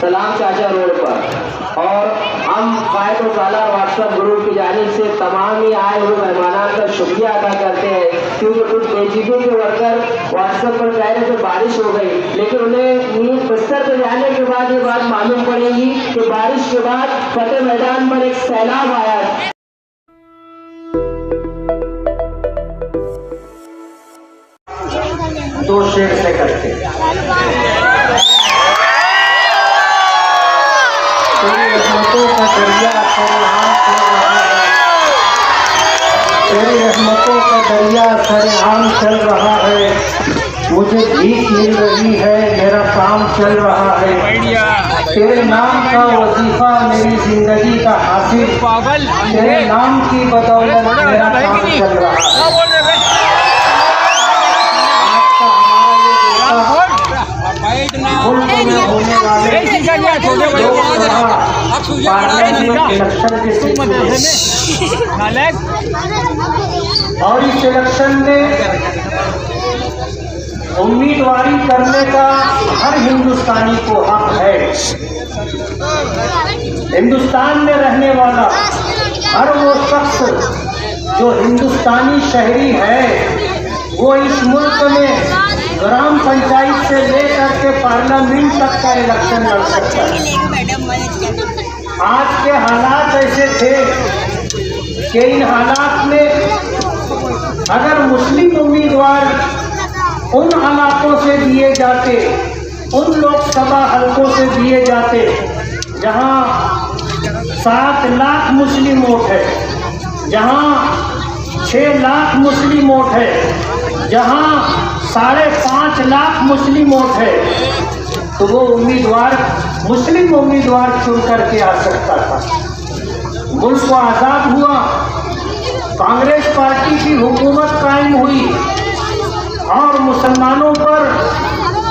सलाम चाचा रोड पर। और हम कायद काला व्हाट्सएप ग्रुप की जानिब से तमाम ही आए हुए मेहमानान का शुक्रिया अदा करते हैं, क्योंकि कुछ केजीबी के वर्कर व्हाट्सएप पर कह रहे थे बारिश हो गई, लेकिन उन्हें नींद बिस्तर पर जाने के बाद ये बात मालूम पड़ेगी कि बारिश के बाद फतेह मैदान पर एक सैलाब आया। दो शेर से करते रहमतों का दरिया तेरी रहमतों का दरिया सरेआम चल रहा है, मुझे भीख मिल रही है, मेरा काम चल रहा है। तेरे नाम का वजीफा मेरी जिंदगी का हासिल, तेरे नाम की बदौलत मेरा काम चल रहा है। मुल्क में होने वाले और इस इलेक्शन में उम्मीदवारी करने का हर हिंदुस्तानी को हक है। हिंदुस्तान में रहने वाला हर वो शख्स जो हिंदुस्तानी शहरी है, वो इस मुल्क में ग्राम पंचायत से लेकर के पार्लियामेंट तक का इलेक्शन लड़ सकता है। आज के हालात ऐसे थे कि इन हालात में अगर मुस्लिम उम्मीदवार उन इलाकों से दिए जाते, उन लोकसभा हलकों से दिए जाते जहां 7 लाख मुस्लिम वोट है, जहां 6 लाख मुस्लिम वोट है, जहां 5.5 लाख मुस्लिम वोट है, तो वो उम्मीदवार मुस्लिम उम्मीदवार चुन करके आ सकता था। मुल्क को आज़ाद हुआ, कांग्रेस पार्टी की हुकूमत कायम हुई और मुसलमानों पर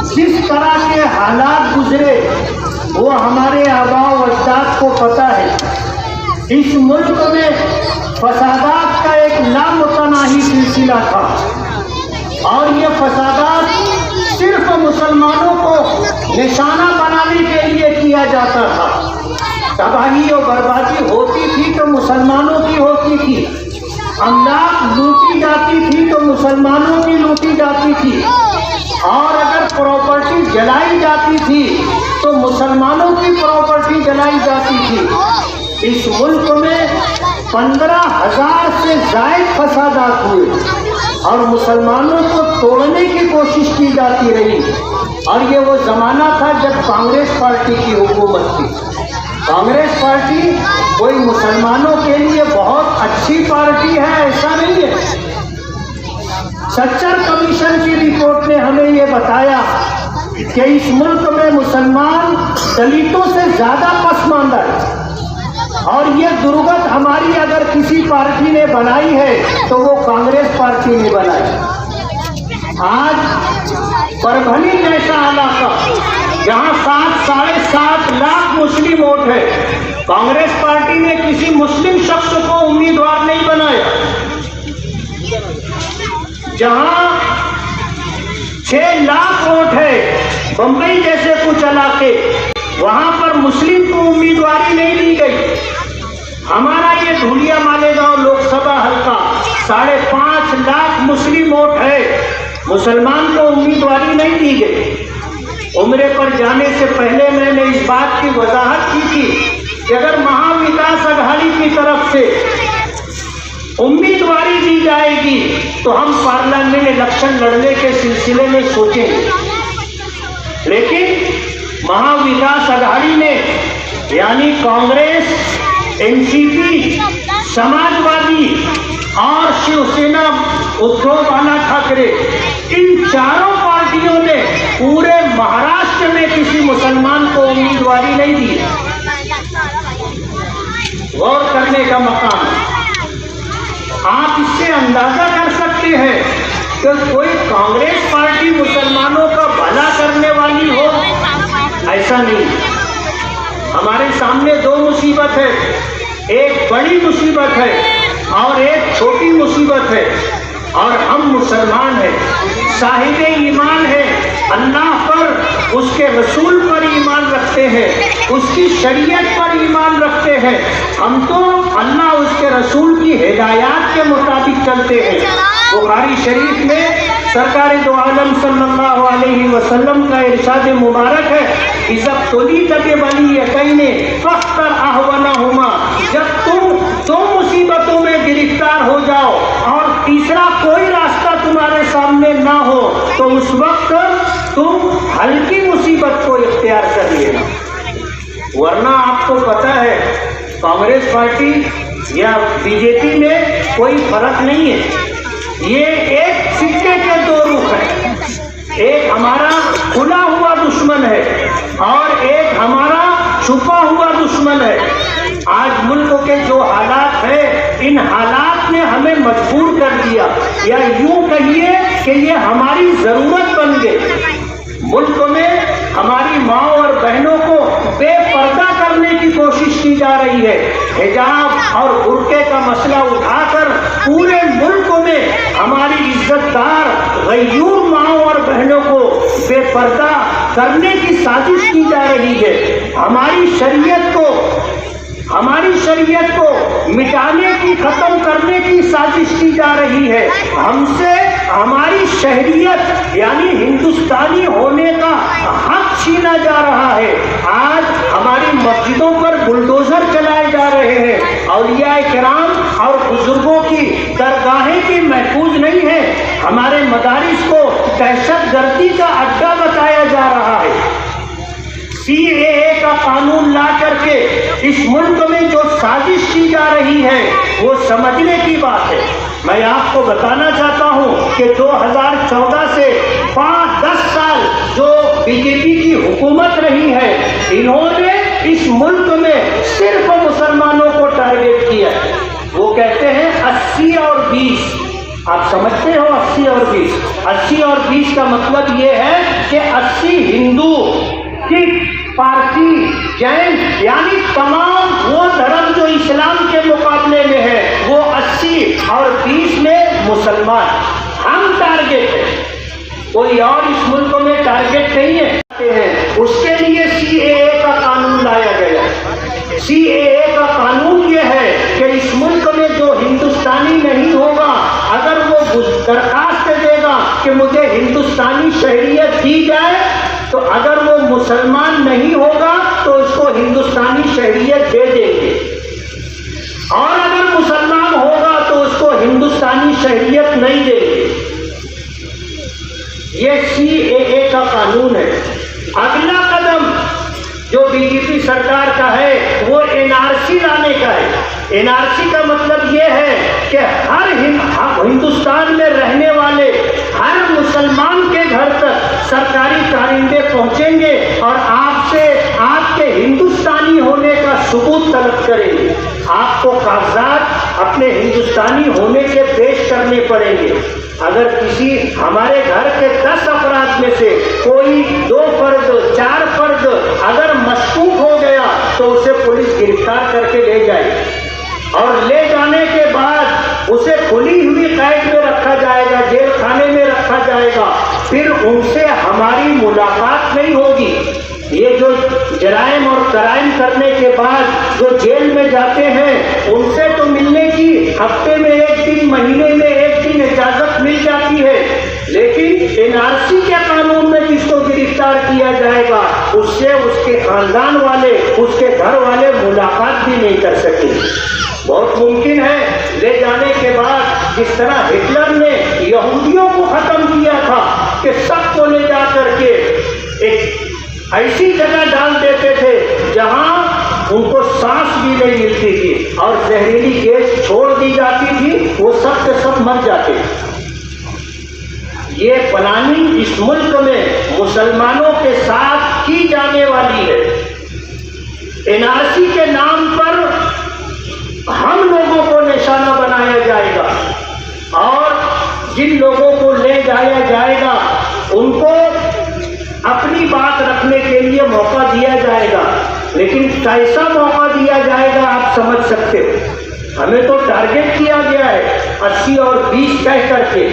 जिस तरह के हालात गुजरे वो हमारे आबाओ अजदाद को पता है। इस मुल्क में फसादात का एक लामुतनाही सिलसिला था और ये फसादात सिर्फ मुसलमानों को निशाना बनाने के लिए किया जाता था। तबाही और बर्बादी होती थी तो मुसलमानों की होती थी, अमलाक लूटी जाती थी तो मुसलमानों की लूटी जाती थी, और अगर प्रॉपर्टी जलाई जाती थी तो मुसलमानों की प्रॉपर्टी जलाई जाती थी। इस मुल्क में 15,000 से ज़ायद फसादात हुए और मुसलमानों को तोड़ने की कोशिश की जाती रही। और ये वो ज़माना था जब कांग्रेस पार्टी की हुकूमत थी। कांग्रेस पार्टी कोई मुसलमानों के लिए बहुत अच्छी पार्टी है ऐसा नहीं है। सच्चर कमीशन की रिपोर्ट ने हमें ये बताया कि इस मुल्क में मुसलमान दलितों से ज़्यादा पसमानदा है, और ये दुर्गत हमारी अगर किसी पार्टी ने बनाई है तो वो कांग्रेस पार्टी ने बनाई। आज परभनी जैसा इलाका जहाँ 7.5 लाख मुस्लिम वोट है, कांग्रेस पार्टी ने किसी मुस्लिम शख्स को उम्मीदवार नहीं बनाया। जहाँ 6 लाख वोट है, बम्बई जैसे कुछ इलाके, वहां पर मुस्लिम को उम्मीदवारी नहीं दी गई। हमारा ये धुलिया मालेगांव लोकसभा हल्का 5.5 लाख मुस्लिम वोट है, मुसलमान को उम्मीदवारी नहीं दी गई। उम्रे पर जाने से पहले मैंने इस बात की वजाहत की थी कि अगर महाविकास अघाड़ी की तरफ से उम्मीदवारी दी जाएगी तो हम पार्लियामेंट इलेक्शन लड़ने के सिलसिले में सोचेंगे, लेकिन महाविकास अघाड़ी ने यानी कांग्रेस, एनसीपी, समाजवादी और शिवसेना उद्धव ठाकरे, इन चारों पार्टियों ने पूरे महाराष्ट्र में किसी मुसलमान को उम्मीदवारी नहीं दी। गौर करने का मकाम है। आप इससे अंदाजा कर सकते हैं कि कोई कांग्रेस पार्टी मुसलमानों का भला करने वाली हो, ऐसा नहीं। हमारे सामने 2 मुसीबत है, एक बड़ी मुसीबत है और एक छोटी मुसीबत है, और हम मुसलमान हैं, साहिबे ईमान है, अल्लाह पर, उसके रसूल पर ईमान रखते हैं। उसकी शरीयत पर ईमान रखते हैं। हम तो अल्लाह उसके रसूल की हिदायत के मुताबिक चलते हैं। बुखारी शरीफ में सरकार दो आलम सल्लल्लाहु अलैहि वसल्लम का इरशाद मुबारक है, इज़्ज़त तुली तबे बली यकीने फख्तर अहवनहुमा, जब तुम दो मुसीबतों में गिरफ्तार हो जाओ और तीसरा कोई रास्ता तुम्हारे सामने ना हो तो उस वक्त तुम हल्की मुसीबत को इख्तियार कर लेना। वरना आपको पता है कांग्रेस पार्टी या बीजेपी में कोई फर्क नहीं है। ये एक सिक्के के दो रुख है, एक हमारा खुला हुआ दुश्मन है और एक हमारा छुपा हुआ दुश्मन है। आज मुल्क के जो हालात है, इन हालात ने हमें मजबूर कर दिया, या यूं कहिए कि ये हमारी जरूरत बन गई। मुल्क में हमारी माँ और बहनों को बेपर्दा करने की कोशिश की जा रही है। हिजाब और बुर्के का मसला उठाकर पूरे मुल्क में हमारी इज्जतदार गयूर माँ और बहनों को बेपर्दा करने की साजिश की जा रही है। हमारी शरीयत को मिटाने की, खत्म करने की साजिश की जा रही है। हमसे हमारी शहरियत यानी हिंदुस्तानी होने का हक छीना जा रहा है। आज हमारी मस्जिदों पर बुलडोजर चलाए जा रहे हैं। औलिया किराम और बुजुर्गों की दरगाहें भी महफूज नहीं है। हमारे मदारिस को दहशतगर्दी का अड्डा बताया जा रहा है। सीएए का कानून ला करके इस मुल्क में जो साजिश की जा रही है वो समझने की बात है। मैं आपको बताना चाहता हूं कि 2014 से 5-10 साल जो बीजेपी की हुकूमत रही है, इन्होंने इस मुल्क में सिर्फ मुसलमानों को टारगेट किया। वो कहते हैं 80 और 20। आप समझते हो 80 और 20? 80 और 20 का मतलब ये है कि 80 हिंदू, सिख, पारसी, जैन यानी तमाम वो धर्म जो इस्लाम के मुकाबले में है वो 80 और 20 में मुसलमान। हम टारगेट है, कोई और इस मुल्क में टारगेट नहीं है। उसके लिए सीएए का कानून लाया गया। सीएए का कानून ये है कि इस मुल्क में जो हिंदुस्तानी नहीं होगा, अगर वो दरखास्त देगा कि मुझे हिंदुस्तानी शहरियत दी जाए, तो अगर वो मुसलमान नहीं होगा तो उसको हिंदुस्तानी शहरियत दे देंगे, और अगर मुसलमान होगा तो उसको हिंदुस्तानी शहरियत नहीं देंगे। ये सीएए का कानून है। अगला कदम जो बीजेपी सरकार का है वो एनआरसी लाने का है। एनआरसी का मतलब ये है कि हर हिंदुस्तान में रहने वाले हर मुसलमान के घर तक सरकारी कारिंदे पहुंचेंगे और आपसे आपके हिंदुस्तानी होने का सबूत तलब करेंगे। आपको कागजात अपने हिंदुस्तानी होने के पेश करने पड़ेंगे। अगर किसी हमारे घर के 10 अफराद में से कोई 2 फर्द, 4 फर्द अगर मशकूक हो गया तो उसे पुलिस गिरफ्तार करके ले जाएगी और ले जाने के बाद उसे खुली हुई कैद में रखा जाएगा, जेल खाने में रखा जाएगा। फिर उनसे हमारी मुलाकात नहीं होगी। ये जो जराइम और कराइम करने के बाद जो जेल में जाते हैं उनसे तो मिलने की हफ्ते में 1 दिन, महीने में 1 दिन इजाजत मिल जाती है, लेकिन एनआरसी के कानून में जिसको गिरफ्तार किया जाएगा उससे उसके खानदान वाले, उसके घर वाले मुलाकात भी नहीं कर सकेंगे। बहुत मुमकिन है ले जाने के बाद जिस तरह हिटलर ने यहूदियों को खत्म किया था कि सबको ले जा करके एक ऐसी जगह डाल देते थे जहां उनको सांस भी नहीं मिलती थी और जहरीली गैस छोड़ दी जाती थी, वो सब के सब मर जाते थे। ये प्लानिंग इस मुल्क में मुसलमानों के साथ की जाने वाली है। एनआरसी के नाम पर हम लोगों को निशाना बनाया जाएगा और जिन लोगों को ले जाया जाएगा उनको अपनी बात रखने के लिए मौका दिया जाएगा, लेकिन कैसा मौका दिया जाएगा आप समझ सकते हो। हमें तो टारगेट किया गया है 80 और 20 कह करके।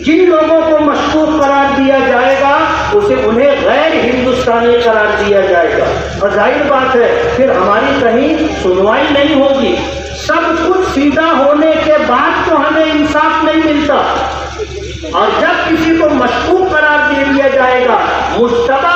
जिन लोगों को मशकूक करार दिया जाएगा उसे उन्हें गैर हिंदुस्तानी करार दिया जाएगा। और जाहिर बात है फिर हमारी कहीं सुनवाई नहीं होगी। सब कुछ सीधा होने के बाद तो हमें इंसाफ नहीं मिलता, और जब किसी को मशकूक करार दे दिया जाएगा, मुश्तबा